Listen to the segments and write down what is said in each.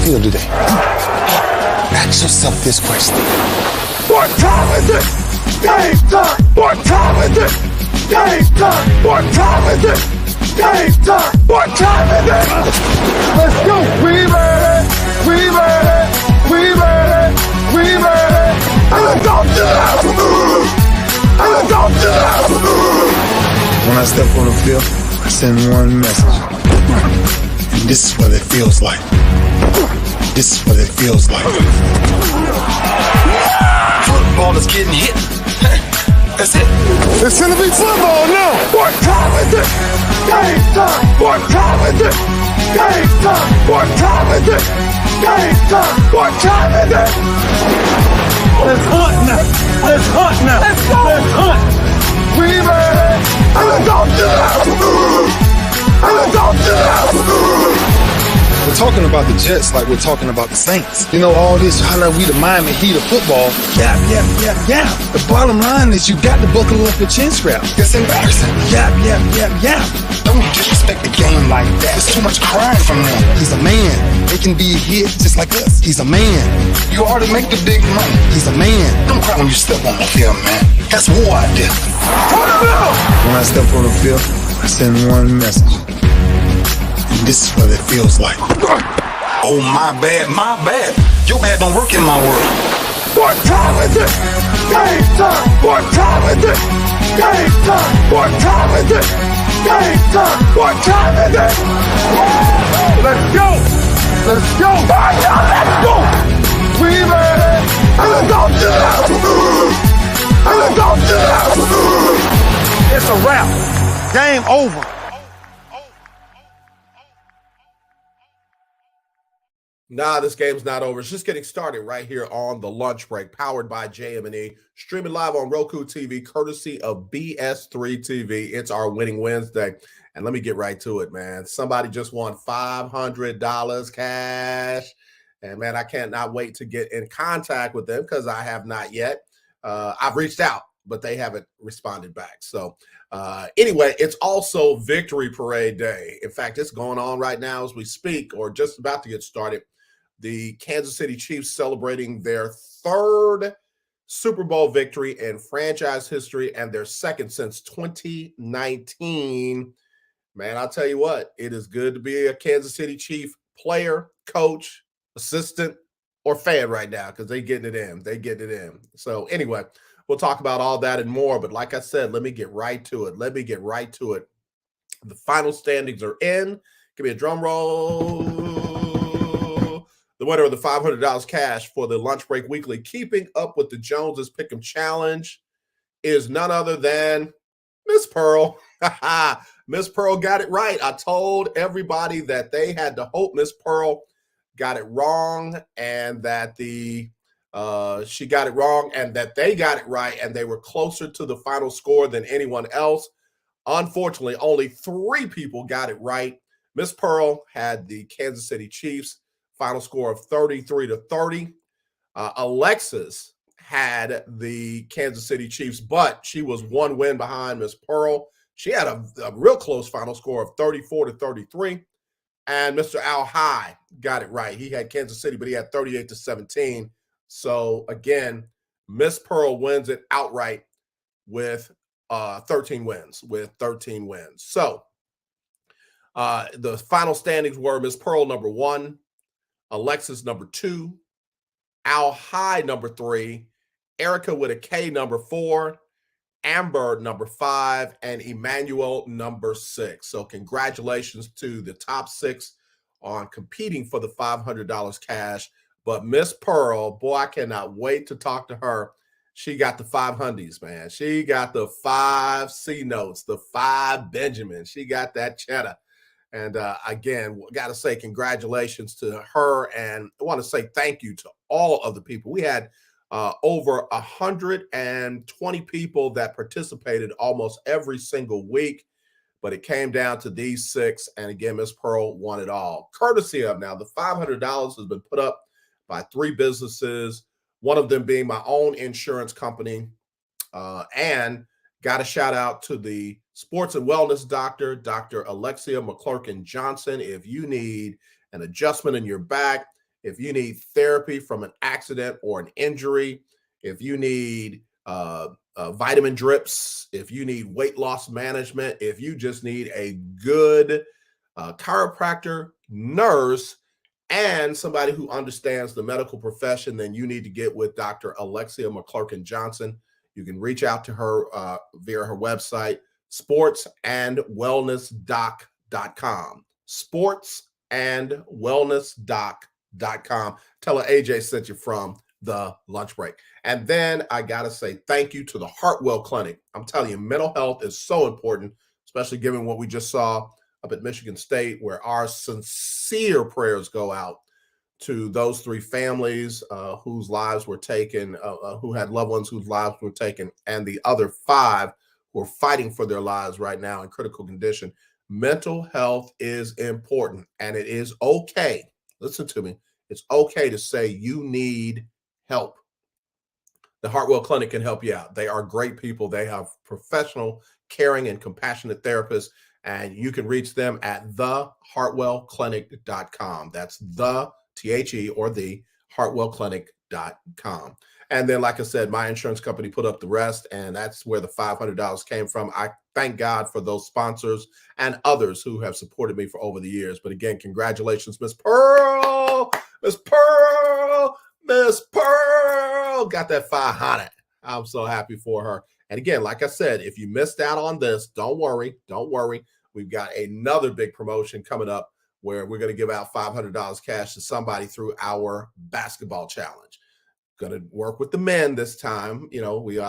feel today? Ask yourself this question. What time is it? Game time! What time is it? Game time! What time is it? Game time! What time is it? Let's go! We made it! We made it! We made it! We made it! And let's go to that! And let's go to that! When I step on the field, I send one message. And this is what it feels like. This is what it feels like. Football is getting hit. That's it. It's gonna be football now. What time is it? Game time. What time is it? Game time. What time is it? Game time. What time is it? Let's hunt now. Let's hunt now. Let's go. Let's hunt. We made it. And let's go to that. And let's go to that. We're talking about the Jets like we're talking about the Saints. You know, all this, how like we the Miami Heat of football. Yap. The bottom line is you got to buckle up your chin strap. It's embarrassing. Yap. Don't disrespect the game like that. There's too much crying from them. He's a man. They can be hit just like us. He's a man. You already make the big money. He's a man. Don't cry when you step on the field, man. That's war out there. When I step on the field, I send one message. And this is what it feels like. Oh, my bad. Your bad don't work in my world. What time is it? Game time. What time is it? Game time. What time is it? Game time. What time is it? Let's go. Let's go. Let's go. We made it. And let's go to that. And let's go to that. It's a wrap. Game over. Nah, this game's not over. It's just getting started right here on the lunch break, powered by JM&E, streaming live on Roku TV, courtesy of BS3 TV. It's our Winning Wednesday. And let me get right to it, man. Somebody just won $500 cash. And, man, I cannot wait to get in contact with them because I have not yet. I've reached out, but they haven't responded back. So, anyway, it's also Victory Parade Day. In fact, it's going on right now as we speak, or just about to get started. The Kansas City Chiefs celebrating their third Super Bowl victory in franchise history and their second since 2019. Man, I'll tell you what, it is good to be a Kansas City Chief player, coach, assistant, or fan right now because they're getting it in. They getting it in. So anyway, we'll talk about all that and more. But like I said, let me get right to it. The final standings are in. Give me a drum roll. The winner of the $500 cash for the Lunch Break Weekly Keeping Up with the Joneses Pick'em Challenge is none other than Miss Pearl. Miss Pearl got it right. I told everybody that they had to hope Miss Pearl got it wrong and that she got it wrong and that they got it right and they were closer to the final score than anyone else. Unfortunately, only 3 people got it right. Miss Pearl had the Kansas City Chiefs final score of 33-30. Alexis had the Kansas City Chiefs, but she was 1 win behind Miss Pearl. She had a real close final score of 34-33. And Mr. Al High got it right. He had Kansas City, but he had 38-17. So again, Miss Pearl wins it outright with 13 wins. So the final standings were Miss Pearl number 1, Alexis number 2, Al High number 3, Erica with a K number 4, Amber number 5, and Emmanuel number 6. So congratulations to the top 6 on competing for the $500 cash. But Miss Pearl, boy, I cannot wait to talk to her. She got the 500s, man. She got the 5 C notes, the 5 Benjamins. She got that cheddar. And again, got to say congratulations to her. And I want to say thank you to all of the people. We had over 120 people that participated almost every single week, but it came down to these 6. And again, Miss Pearl won it all. Courtesy of now, the $500 has been put up by 3 businesses, one of them being my own insurance company. And got a shout out to the sports and wellness doctor, Dr. Alexia McClurkin Johnson. If you need an adjustment in your back, if you need therapy from an accident or an injury, if you need vitamin drips, if you need weight loss management, if you just need a good chiropractor, nurse, and somebody who understands the medical profession, then you need to get with Dr. Alexia McClurkin Johnson. You can reach out to her via her website, sportsandwellnessdoc.com. Sportsandwellnessdoc.com. Tell her AJ sent you from the lunch break. And then I got to say thank you to the Hartwell Clinic. I'm telling you, mental health is so important, especially given what we just saw up at Michigan State, where our sincere prayers go out to those 3 families whose lives were taken, who had loved ones whose lives were taken, and the other 5 who are fighting for their lives right now in critical condition. Mental health is important, and it is okay. Listen to me. It's okay to say you need help. The Hartwell Clinic can help you out. They are great people. They have professional, caring, and compassionate therapists, and you can reach them at thehartwellclinic.com. That's the THE or the hartwellclinic.com. And then, like I said, my insurance company put up the rest, and that's where the $500 came from. I thank God for those sponsors and others who have supported me for over the years. But again, congratulations, Miss Pearl. Miss Pearl. Miss Pearl got that 500. I'm so happy for her. And again, like I said, if you missed out on this, don't worry. Don't worry. We've got another big promotion coming up where we're going to give out $500 cash to somebody through our basketball challenge. Going to work with the men this time. You know, we've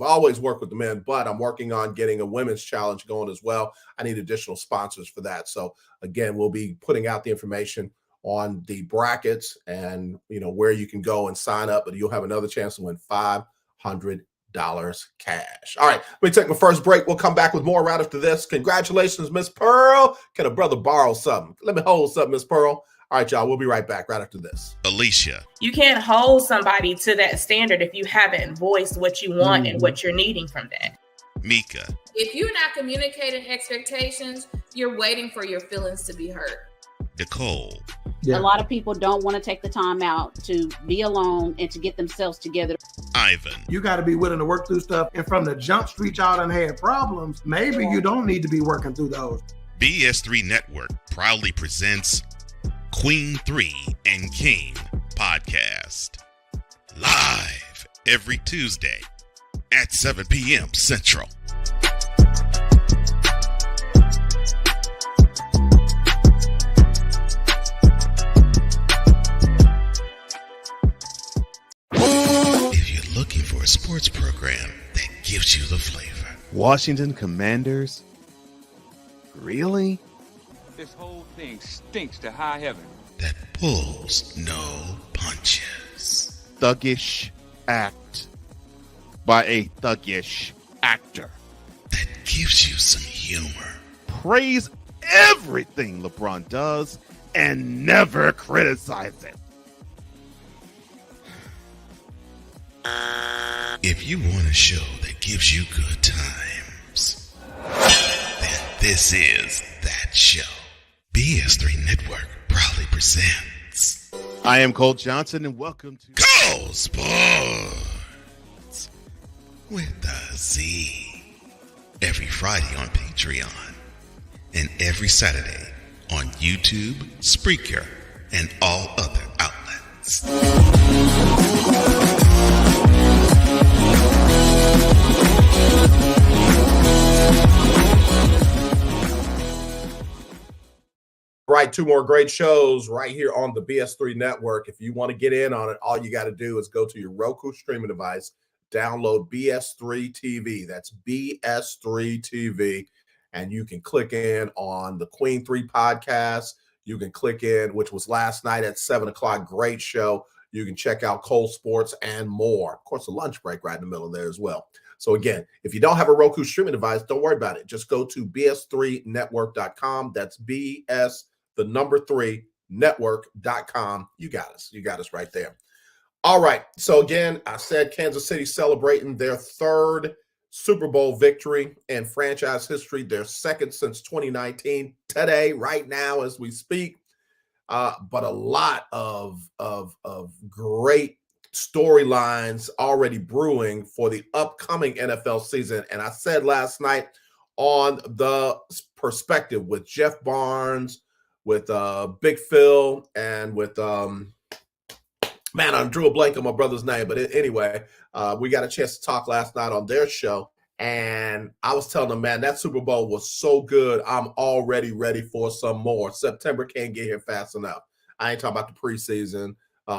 always worked with the men, but I'm working on getting a women's challenge going as well. I need additional sponsors for that. So again, we'll be putting out the information on the brackets and, you know, where you can go and sign up, but you'll have another chance to win $500 cash. All right, let me take my first break. We'll come back with more right after this. Congratulations, Miss Pearl. Can a brother borrow something? Let me hold something, Miss Pearl. All right, y'all, we'll be right back right after this. Alicia. You can't hold somebody to that standard if you haven't voiced what you want and what you're needing from that. Mika. If you're not communicating expectations, you're waiting for your feelings to be hurt. Nicole. Yeah. A lot of people don't want to take the time out to be alone and to get themselves together. Ivan. You got to be willing to work through stuff. And from the jump street, y'all done had problems. Maybe you don't need to be working through those. BS3 Network proudly presents Queen 3 and King podcast. Live every Tuesday at 7 p.m. Central. If you're looking for a sports program that gives you the flavor. Washington Commanders? Really? This whole thing stinks to high heaven. That pulls no punches. Thuggish act by a thuggish actor. That gives you some humor. Praise everything LeBron does and never criticize it. If you want a show that gives you good times, then this is that show. BS3 Network proudly presents. I am Cole Johnson, and welcome to Cole Sports with a Z. Every Friday on Patreon and every Saturday on YouTube, Spreaker, and all other outlets. Right, 2 more great shows right here on the BS3 Network. If you want to get in on it, all you got to do is go to your ROKU streaming device, download BS3 TV. That's BS3 TV. And you can click in on the Queen 3 podcast. You can click in, which was last night at 7 o'clock. Great show. You can check out Cole Sports and more. Of course, a lunch break right in the middle of there as well. So again, if you don't have a Roku streaming device, don't worry about it. Just go to bs3network.com. That's BS3 network.com. You got us. You got us right there. All right. So again, I said Kansas City celebrating their 3rd Super Bowl victory in franchise history, their 2nd since 2019. Today, right now, as we speak, but a lot of great storylines already brewing for the upcoming NFL season. And I said last night on the perspective with Jeff Barnes, with Big Phil, and with man, I drew a blank on my brother's name, but anyway, we got a chance to talk last night on their show, and I was telling them, man, that Super Bowl was so good. I'm already ready for some more. September can't get here fast enough. I ain't talking about the preseason.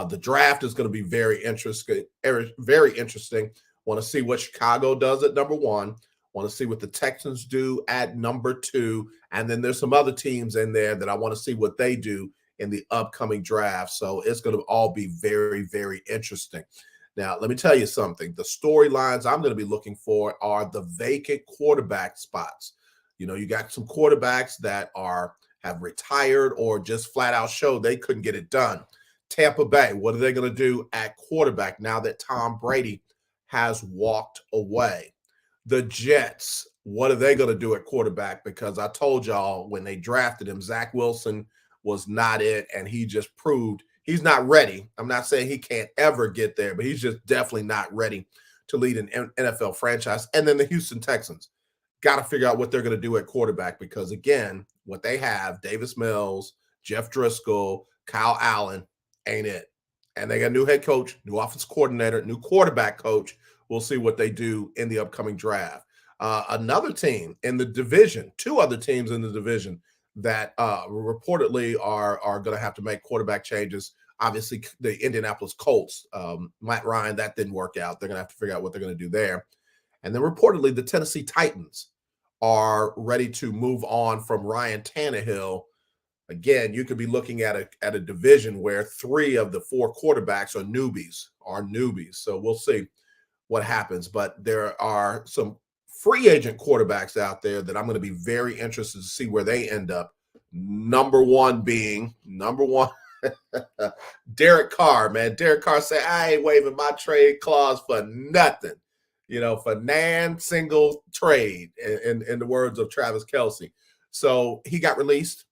The draft is going to be very interesting. Very interesting. Want to see what Chicago does at number 1. Want to see what the Texans do at number 2, and then there's some other teams in there that I want to see what they do in the upcoming draft. So it's going to all be very, very interesting. Now, let me tell you something. The storylines I'm going to be looking for are the vacant quarterback spots. You know, you got some quarterbacks that have retired or just flat out showed they couldn't get it done. Tampa Bay, what are they going to do at quarterback now that Tom Brady has walked away? The Jets, what are they going to do at quarterback? Because I told y'all when they drafted him, Zach Wilson was not it, and he just proved he's not ready. I'm not saying he can't ever get there, but he's just definitely not ready to lead an NFL franchise. And then the Houston Texans got to figure out what they're going to do at quarterback because, again, what they have, Davis Mills, Jeff Driscoll, Kyle Allen, ain't it. And they got a new head coach, new offensive coordinator, new quarterback coach. We'll see what they do in the upcoming draft. Another team in the division, 2 other teams in the division that reportedly are going to have to make quarterback changes. Obviously, the Indianapolis Colts, Matt Ryan, that didn't work out. They're going to have to figure out what they're going to do there. And then reportedly, the Tennessee Titans are ready to move on from Ryan Tannehill. Again, you could be looking at a division where 3 of the 4 quarterbacks are newbies. So we'll see what happens. But there are some free agent quarterbacks out there that I'm going to be very interested to see where they end up. Number one, Derek Carr, man. Derek Carr said, I ain't waiving my trade clause for nothing. You know, for single trade, in the words of Travis Kelce. So he got released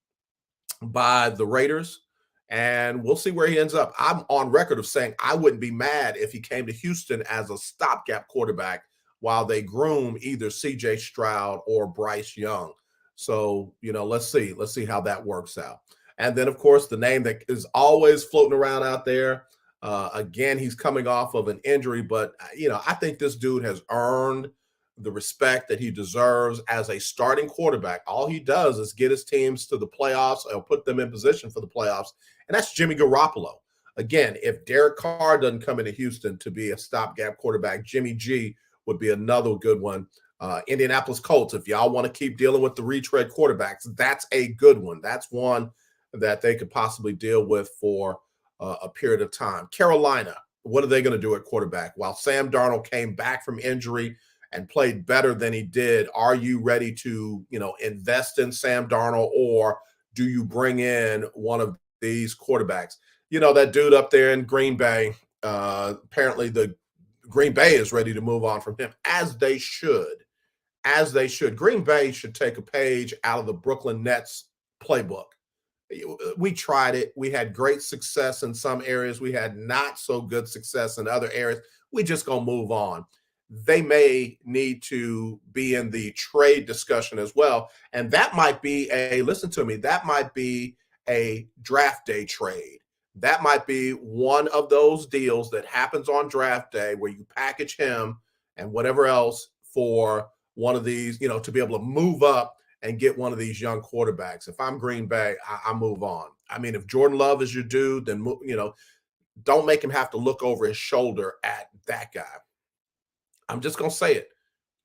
by the Raiders, and we'll see where he ends up. I'm on record of saying I wouldn't be mad if he came to Houston as a stopgap quarterback while they groom either C.J. Stroud or Bryce Young. So, you know, let's see how that works out. And then, of course, the name that is always floating around out there, again, he's coming off of an injury, but, you know, I think this dude has earned the respect that he deserves as a starting quarterback. All he does is get his teams to the playoffs or put them in position for the playoffs, and that's Jimmy Garoppolo. Again, if Derek Carr doesn't come into Houston to be a stopgap quarterback, Jimmy G would be another good one. Indianapolis Colts, if y'all want to keep dealing with the retread quarterbacks, that's a good one. That's one that they could possibly deal with for a period of time. Carolina, what are they going to do at quarterback? While Sam Darnold came back from injury and played better than he did, are you ready to, you know, invest in Sam Darnold, or do you bring in one of these quarterbacks? You know, that dude up there in Green Bay, apparently the Green Bay is ready to move on from him, as they should. Green Bay should take a page out of the Brooklyn Nets playbook. We tried it. We had great success in some areas. We had not so good success in other areas. We just going to move on. They may need to be in the trade discussion as well. And that might be that might be a draft day trade. That might be one of those deals that happens on draft day where you package him and whatever else for one of these, you know, to be able to move up and get one of these young quarterbacks. If I'm Green Bay, I move on. I mean, if Jordan Love is your dude, then, you know, don't make him have to look over his shoulder at that guy. I'm just going to say it.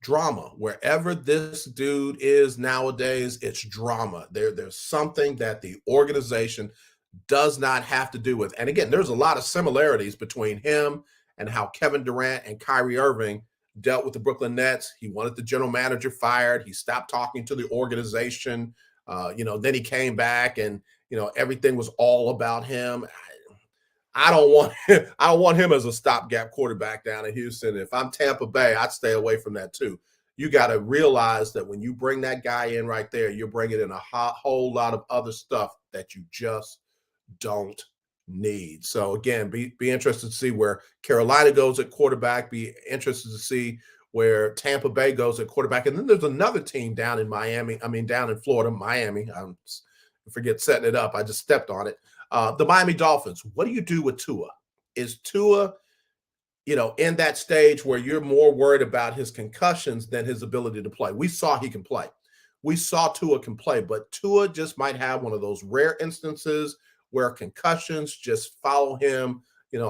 Drama. Wherever this dude is nowadays, it's drama. There's something that the organization does not have to do with. And again, there's a lot of similarities between him and how Kevin Durant and Kyrie Irving dealt with the Brooklyn Nets. He wanted the general manager fired. He stopped talking to the organization. You know, then he came back and, you know, everything was all about him. I don't want him as a stopgap quarterback down in Houston. If I'm Tampa Bay, I'd stay away from that too. You got to realize that when you bring that guy in right there, you're bringing in a whole lot of other stuff that you just don't need. So again, be interested to see where Carolina goes at quarterback. Be interested to see where Tampa Bay goes at quarterback. And then there's another team down in down in Florida, Miami. I forget setting it up. I just stepped on it. The Miami Dolphins. What do you do with Tua? Is Tua, in that stage where you're more worried about his concussions than his ability to play? We saw he can play. We saw Tua can play, but Tua just might have one of those rare instances where concussions just follow him,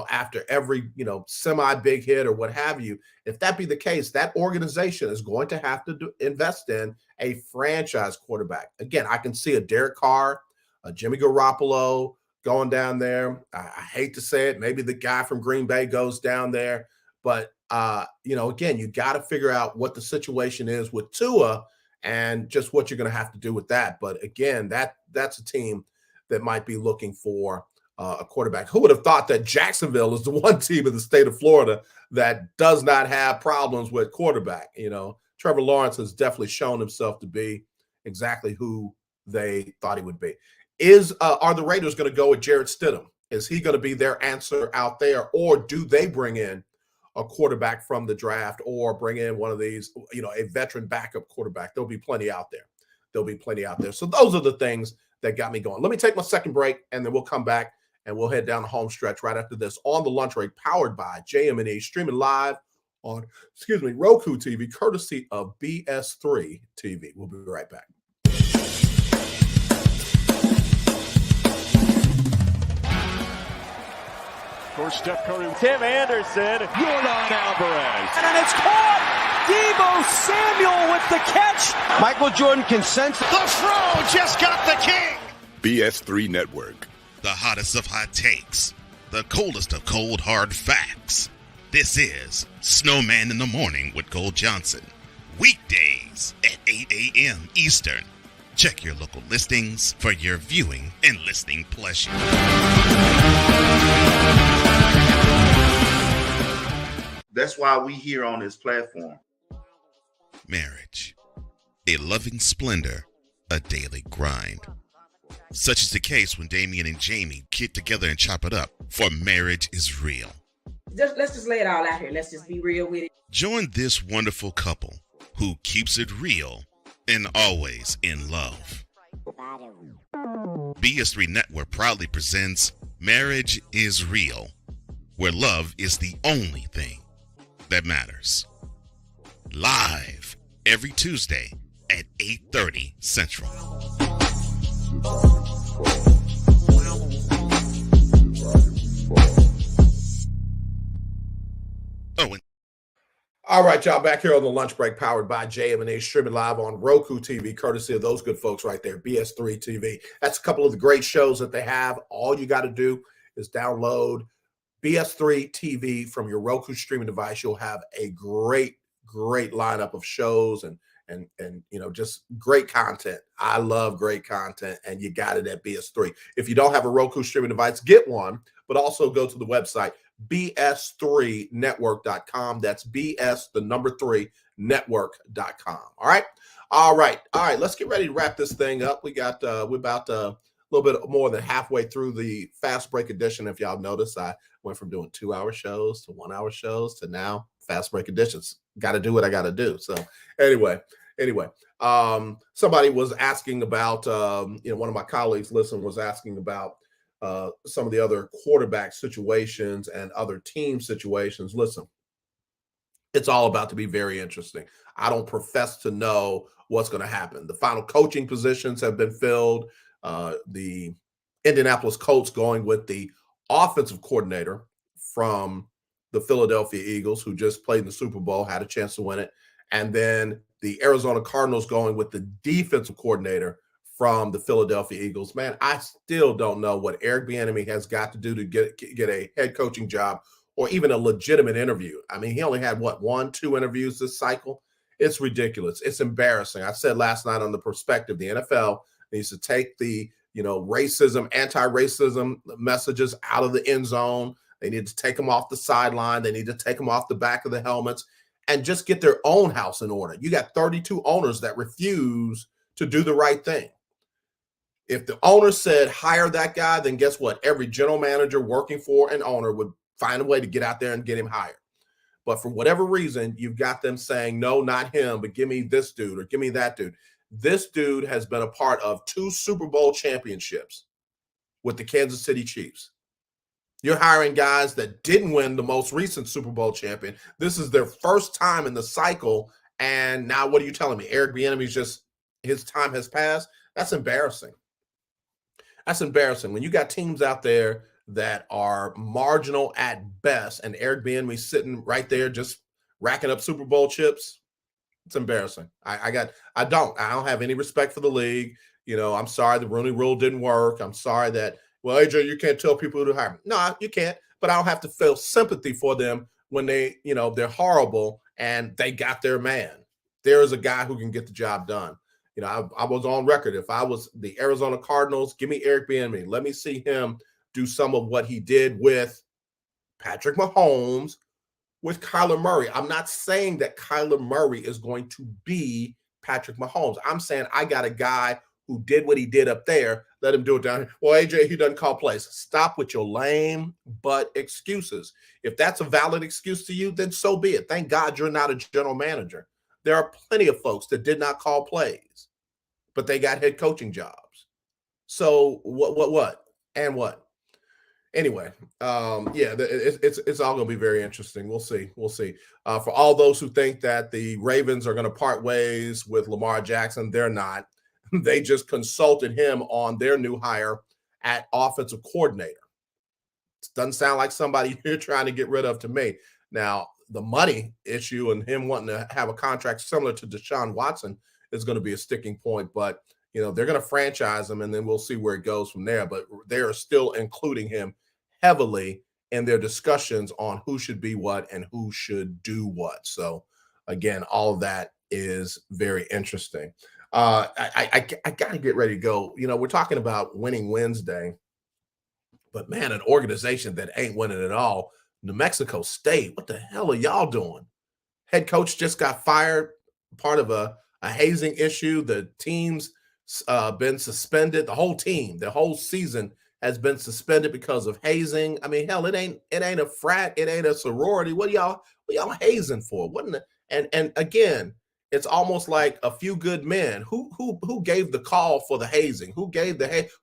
after every, semi-big hit or what have you. If that be the case, that organization is going to have to invest in a franchise quarterback. Again, I can see a Derek Carr, a Jimmy Garoppolo going down there. I hate to say it. Maybe the guy from Green Bay goes down there. But, again, you got to figure out what the situation is with Tua and just what you're going to have to do with that. But, again, that's a team that might be looking for a quarterback. Who would have thought that Jacksonville is the one team in the state of Florida that does not have problems with quarterback? Trevor Lawrence has definitely shown himself to be exactly who they thought he would be. Are the Raiders going to go with Jarrett Stidham? Is he going to be their answer out there, or do they bring in a quarterback from the draft or bring in one of these, a veteran backup quarterback? There'll be plenty out there. So those are the things that got me going. Let me take my second break, and then we'll come back and we'll head down the home stretch right after this on the lunch break, powered by JM&E, streaming live on, Roku TV, courtesy of BS3 TV. We'll be right back. For Steph Curry, Tim Anderson, Yordan Alvarez. And it's caught! Deebo Samuel with the catch. Michael Jordan can sense. The Fro just got the king. BS3 Network. The hottest of hot takes. The coldest of cold hard facts. This is Snowman in the Morning with Cole Johnson. Weekdays at 8 a.m. Eastern. Check your local listings for your viewing and listening pleasure. That's why we here on this platform. Marriage. A loving splendor, a daily grind. Such is the case when Damian and Jamie get together and chop it up, for marriage is real. Let's just lay it all out here. Let's just be real with it. Join this wonderful couple who keeps it real and always in love. BS3 Network proudly presents Marriage is Real, where love is the only thing that matters. Live every Tuesday at 8:30 Central. All right, y'all, back here on the lunch break, powered by JM&E, streaming live on Roku TV, courtesy of those good folks right there, BS3 TV. That's a couple of the great shows that they have. All you got to do is download BS3 TV from your Roku streaming device. You'll have a great lineup of shows and just great content. I love great content, and you got it at BS3. If you don't have a Roku streaming device, get one, but also go to the website bs3network.com. That's bs3network.com. All right. Let's get ready to wrap this thing up. We're about a little bit more than halfway through the fast break edition. If y'all notice, I went from doing 2-hour shows to 1-hour shows to now fast break editions. Got to do what I got to do. So anyway, somebody was asking about, one of my colleagues, was asking about some of the other quarterback situations and other team situations. Listen, it's all about to be very interesting. I don't profess to know what's going to happen. The final coaching positions have been filled. The Indianapolis Colts going with the offensive coordinator from the Philadelphia Eagles, who just played in the Super Bowl, had a chance to win it. And then the Arizona Cardinals going with the defensive coordinator from the Philadelphia Eagles. Man, I still don't know what Eric Bieniemy has got to do to get a head coaching job or even a legitimate interview. I mean, he only had 1-2 interviews this cycle. It's ridiculous. It's embarrassing. I said last night on The Perspective, the NFL needs to take the, racism, anti-racism messages out of the end zone. They need to take them off the sideline. They need to take them off the back of the helmets and just get their own house in order. You got 32 owners that refuse to do the right thing. If the owner said hire that guy, then guess what? Every general manager working for an owner would find a way to get out there and get him hired. But for whatever reason, you've got them saying, no, not him, but give me this dude or give me that dude. This dude has been a part of 2 Super Bowl championships with the Kansas City Chiefs. You're hiring guys that didn't win the most recent Super Bowl champion. This is their first time in the cycle. And now what are you telling me? Eric Bieniemy's just, his time has passed? That's embarrassing. That's embarrassing. When you got teams out there that are marginal at best and Eric Bieniemy sitting right there just racking up Super Bowl chips, it's embarrassing. I don't have any respect for the league. You know, I'm sorry the Rooney Rule didn't work. I'm sorry that, well, AJ, you can't tell people who to hire. No, you can't. But I don't have to feel sympathy for them when they, you know, they're horrible and they got their man. There is a guy who can get the job done. You know, I was on record. If I was the Arizona Cardinals, give me Eric Bieniemy. Let me see him do some of what he did with Patrick Mahomes, with Kyler Murray. I'm not saying that Kyler Murray is going to be Patrick Mahomes. I'm saying I got a guy who did what he did up there. Let him do it down here. Well, AJ, he doesn't call plays. Stop with your lame butt excuses. If that's a valid excuse to you, then so be it. Thank God you're not a general manager. There are plenty of folks that did not call plays, but they got head coaching jobs. So what? And what? Anyway, it's all going to be very interesting. We'll see. For all those who think that the Ravens are going to part ways with Lamar Jackson, they're not. They just consulted him on their new hire at offensive coordinator. It doesn't sound like somebody you're trying to get rid of to me. Now, the money issue and him wanting to have a contract similar to Deshaun Watson is going to be a sticking point, but you know, they're going to franchise him and then we'll see where it goes from there. But they are still including him heavily in their discussions on who should be what and who should do what. So again, all of that is very interesting. I got to get ready to go. You know, we're talking about Winning Wednesday, but man, an organization that ain't winning at all, New Mexico State, what the hell are y'all doing? Head coach just got fired, part of a hazing issue. The team's been suspended. The whole team, the whole season has been suspended because of hazing. I mean, hell, it ain't a frat, it ain't a sorority. What y'all hazing for? And again, it's almost like a few good men who gave the call for the hazing, who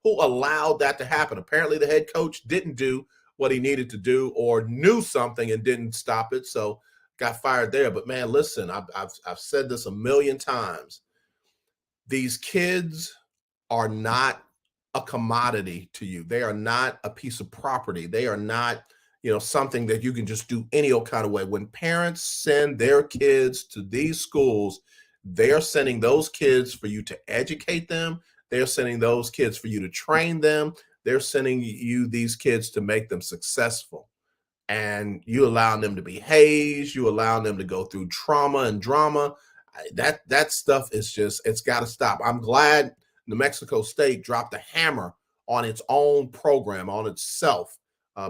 allowed that to happen. Apparently, the head coach didn't do what he needed to do or knew something and didn't stop it, so got fired there. But man, listen, I've said this a million times. These kids are not a commodity to you. They are not a piece of property. They are not, you know, something that you can just do any old kind of way. When parents send their kids to these schools, they are sending those kids for you to educate them. They're sending those kids for you to train them. They're sending you these kids to make them successful. And you allow them to be hazed. You allow them to go through trauma and drama. That stuff is just, it's got to stop. I'm glad New Mexico State dropped a hammer on its own program, on itself,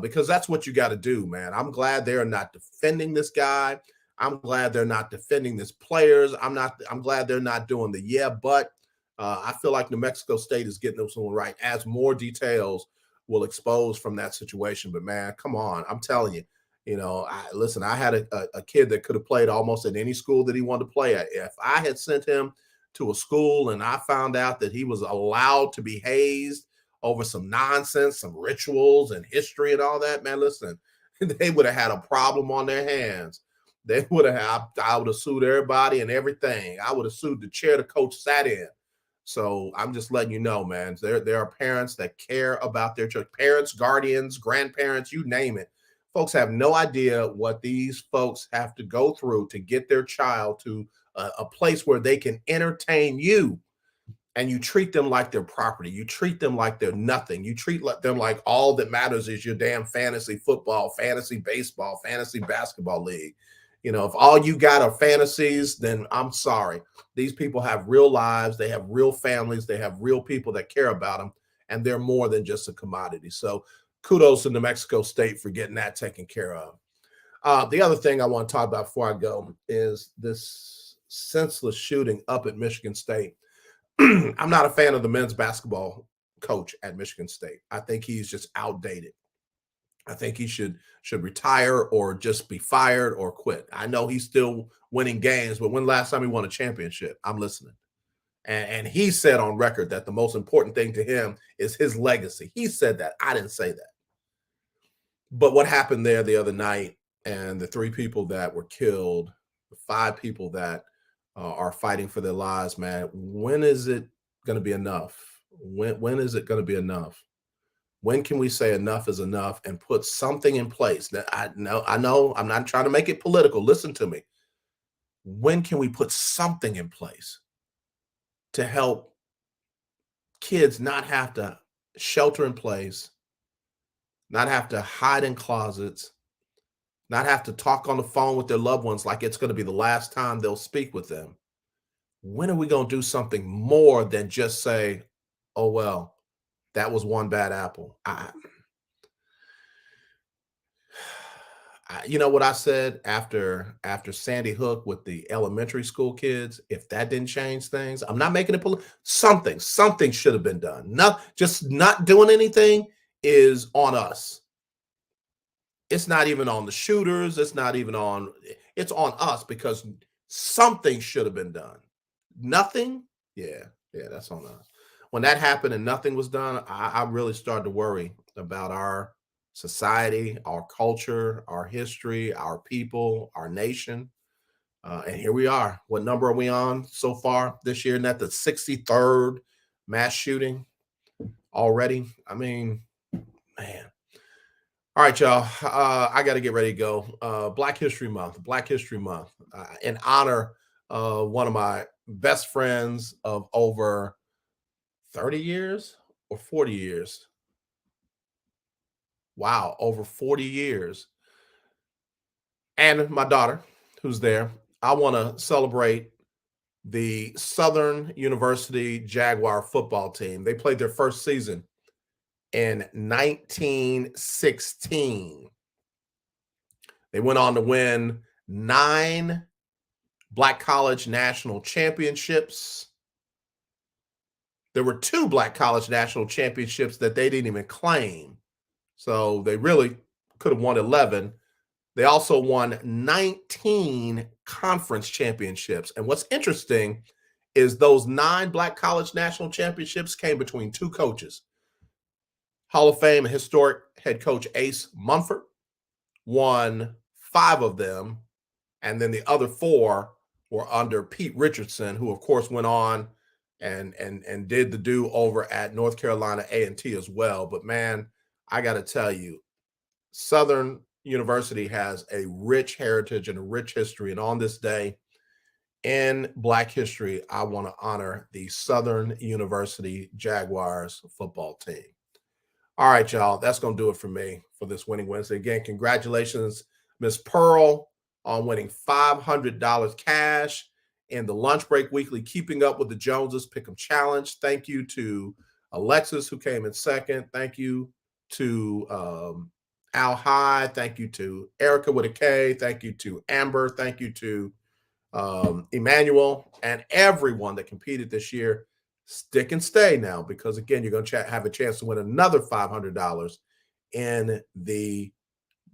because that's what you got to do, man. I'm glad they're not defending this guy. I'm glad they're not defending this players. I'm glad they're not doing the but I feel like New Mexico State is getting this one right as more details will expose from that situation. But man, come on. I'm telling you, you know, I had a kid that could have played almost at any school that he wanted to play at. If I had sent him to a school and I found out that he was allowed to be hazed over some nonsense, some rituals and history and all that, man, listen, they would have had a problem on their hands. They would have, I would have sued everybody and everything. I would have sued the chair the coach sat in. So I'm just letting you know, man, there are parents that care about their children, parents, guardians, grandparents, you name it. Folks have no idea what these folks have to go through to get their child to a place where they can entertain you, and you treat them like they're property. You treat them like they're nothing. You treat them like all that matters is your damn fantasy football, fantasy baseball, fantasy basketball league. You know, if all you got are fantasies, then I'm sorry. These people have real lives. They have real families. They have real people that care about them, and they're more than just a commodity. So kudos to New Mexico State for getting that taken care of. The other thing I want to talk about before I go is this senseless shooting up at Michigan State. I'm not a fan of the men's basketball coach at Michigan State. I think he's just outdated. I think he should retire or just be fired or quit. I know he's still winning games, but when last time he won a championship? I'm listening. And he said on record that the most important thing to him is his legacy. He said that. I didn't say that. But what happened there the other night, and the 3 people that were killed, the 5 people that are fighting for their lives, man, when is it going to be enough? When is it going to be enough? When can we say enough is enough and put something in place? That I know I'm not trying to make it political. Listen to me. When can we put something in place to help kids not have to shelter in place, not have to hide in closets, not have to talk on the phone with their loved ones like it's going to be the last time they'll speak with them? When are we going to do something more than just say, oh, well, that was one bad apple? You know what I said after Sandy Hook with the elementary school kids? If that didn't change things, I'm not making it something should have been done. Just not doing anything is on us. It's not even on the shooters. It's on us, because something should have been done. Nothing? Yeah, that's on us. When that happened and nothing was done, I really started to worry about our society, our culture, our history, our people, our nation. And here we are. What number are we on so far this year? Isn't that the 63rd mass shooting already? I mean, man. All right, y'all. I got to get ready to go. Black History Month, in honor of one of my best friends of over 30 years or 40 years. Wow, over 40 years. And my daughter, who's there. I want to celebrate the Southern University Jaguar football team. They played their first season in 1916. They went on to win 9 Black College National Championships. There were 2 Black College National Championships that they didn't even claim. So they really could have won 11. They also won 19 conference championships. And what's interesting is those 9 Black College National Championships came between 2 coaches. Hall of Fame and historic head coach Ace Munford won 5 of them. And then the other 4 were under Pete Richardson, who of course went on and did the do over at North Carolina A&T as well. But man, I got to tell you, Southern University has a rich heritage and a rich history. And on this day in Black history, I want to honor the Southern University Jaguars football team. All right, y'all, that's going to do it for me for this Winning Wednesday. Again, congratulations, Miss Pearl, on winning $500 cash in the Lunch Break Weekly Keeping Up with the Joneses Pick'em Challenge. Thank you to Alexis, who came in second. Thank you to Al High. Thank you to Erica with a K. Thank you to Amber. Thank you to Emmanuel and everyone that competed this year. Stick and stay now, because again, you're going to have a chance to win another $500 in the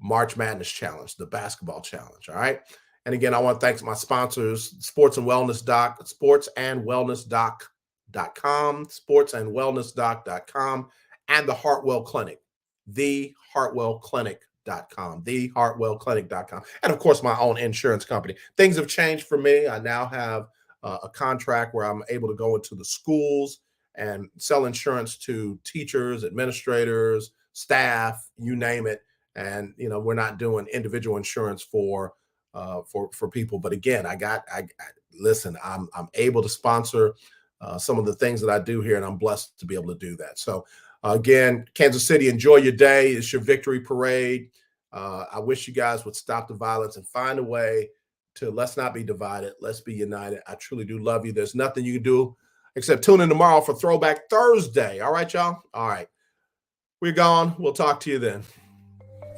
March Madness Challenge, the basketball challenge. All right. And again, I want to thank my sponsors, sportsandwellnessdoc.com, and the Hartwell Clinic, thehartwellclinic.com, and of course, my own insurance company. Things have changed for me. I now have a contract where I'm able to go into the schools and sell insurance to teachers, administrators, staff, you name it. And, you know, we're not doing individual insurance for people. But again, listen, I'm able to sponsor some of the things that I do here, and I'm blessed to be able to do that. So again, Kansas City, enjoy your day. It's your victory parade. I wish you guys would stop the violence and find a way to let's not be divided. Let's be united. I truly do love you. There's nothing you can do except tune in tomorrow for Throwback Thursday. All right, y'all? All right. We're gone. We'll talk to you then.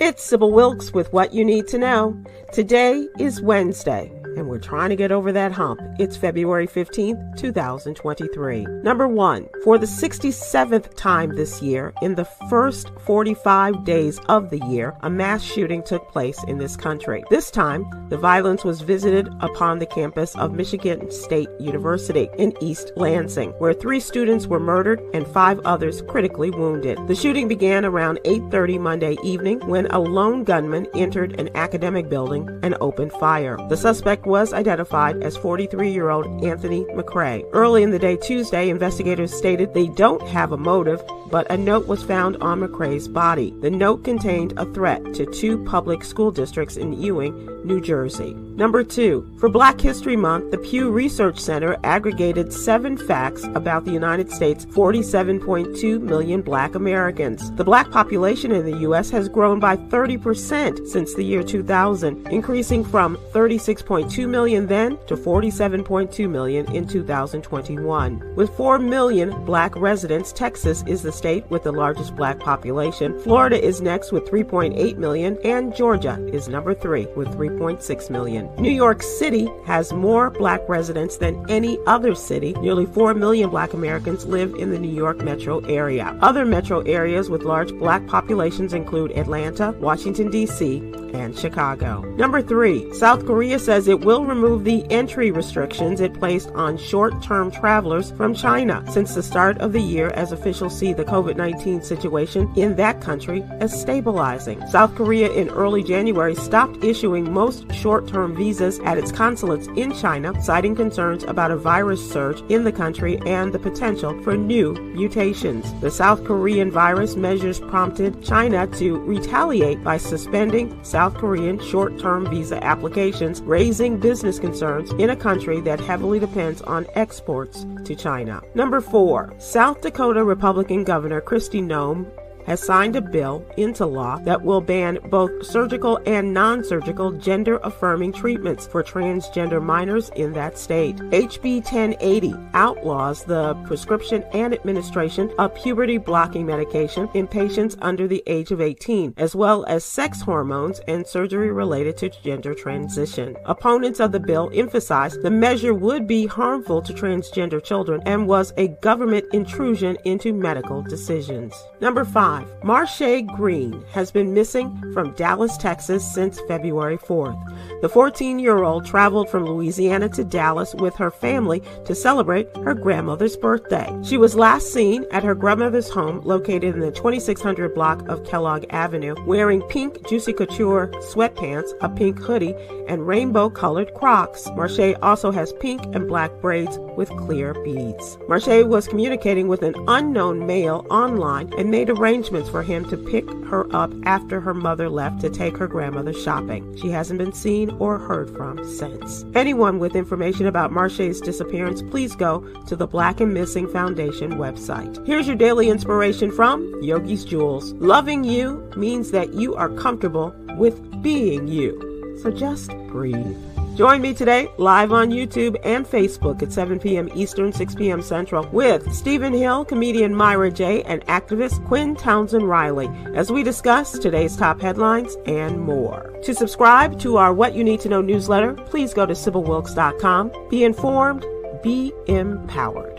It's Sybil Wilkes with what you need to know. Today is Wednesday. and we're trying to get over that hump. It's February 15th, 2023. Number 1, for the 67th time this year, in the first 45 days of the year, a mass shooting took place in this country. This time, the violence was visited upon the campus of Michigan State University in East Lansing, where 3 students were murdered and 5 others critically wounded. The shooting began around 8:30 Monday evening when a lone gunman entered an academic building and opened fire. The suspect was identified as 43-year-old Anthony McCrae. Early in the day Tuesday, investigators stated they don't have a motive, but a note was found on McCrae's body. The note contained a threat to 2 public school districts in Ewing, New Jersey. Number 2, for Black History Month, the Pew Research Center aggregated 7 facts about the United States' 47.2 million Black Americans. The Black population in the U.S. has grown by 30% since the year 2000, increasing from 36.2 million then to 47.2 million in 2021. With 4 million Black residents, Texas is the state with the largest Black population. Florida is next with 3.8 million, and Georgia is number 3 with 3.6 million. New York City has more Black residents than any other city. Nearly 4 million Black Americans live in the New York metro area. Other metro areas with large Black populations include Atlanta, Washington, D.C., and Chicago. Number 3, South Korea says it will remove the entry restrictions it placed on short-term travelers from China since the start of the year, as officials see the COVID-19 situation in that country as stabilizing. South Korea in early January stopped issuing most short-term visas at its consulates in China, citing concerns about a virus surge in the country and the potential for new mutations. The South Korean virus measures prompted China to retaliate by suspending South Korean short-term visa applications, raising business concerns in a country that heavily depends on exports to China. Number 4, South Dakota Republican Governor Kristi Noem has signed a bill into law that will ban both surgical and non-surgical gender-affirming treatments for transgender minors in that state. HB 1080 outlaws the prescription and administration of puberty-blocking medication in patients under the age of 18, as well as sex hormones and surgery related to gender transition. Opponents of the bill emphasize the measure would be harmful to transgender children and was a government intrusion into medical decisions. Number 5, Marsha Green has been missing from Dallas, Texas since February 4th. The 14-year-old traveled from Louisiana to Dallas with her family to celebrate her grandmother's birthday. She was last seen at her grandmother's home located in the 2600 block of Kellogg Avenue, wearing pink Juicy Couture sweatpants, a pink hoodie, and rainbow-colored Crocs. Marsha also has pink and black braids with clear beads. Marsha was communicating with an unknown male online and made arrangements for him to pick her up after her mother left to take her grandmother shopping. She hasn't been seen or heard from since. Anyone with information about Marsha's disappearance, please go to the Black and Missing Foundation website. Here's your daily inspiration from Yogi's Jewels. Loving you means that you are comfortable with being you. So just breathe. Join me today live on YouTube and Facebook at 7 p.m. Eastern, 6 p.m. Central with Stephen Hill, comedian Myra J., and activist Quinn Townsend Riley as we discuss today's top headlines and more. To subscribe to our What You Need to Know newsletter, please go to SybylWilkes.com. Be informed, be empowered.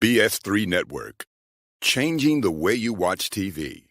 BS3 Network, changing the way you watch TV.